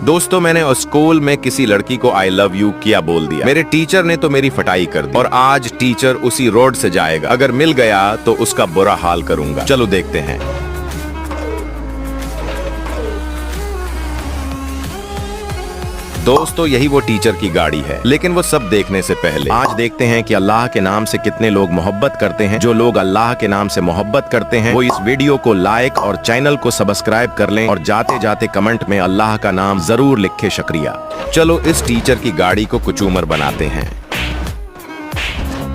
दोस्तों मैंने स्कूल में किसी लड़की को आई लव यू किया बोल दिया। मेरे टीचर ने तो मेरी फटाई कर दी और आज टीचर उसी रोड से जाएगा। अगर मिल गया तो उसका बुरा हाल करूंगा। चलो देखते हैं। दोस्तों यही वो टीचर की गाड़ी है, लेकिन वो सब देखने से पहले आज देखते हैं कि अल्लाह के नाम से कितने लोग मोहब्बत करते हैं। जो लोग अल्लाह के नाम से मोहब्बत करते हैं वो इस वीडियो को लाइक और चैनल को सब्सक्राइब कर लें और जाते जाते कमेंट में अल्लाह का नाम जरूर लिखे। शुक्रिया। चलो इस टीचर की गाड़ी को कुचूमर बनाते हैं।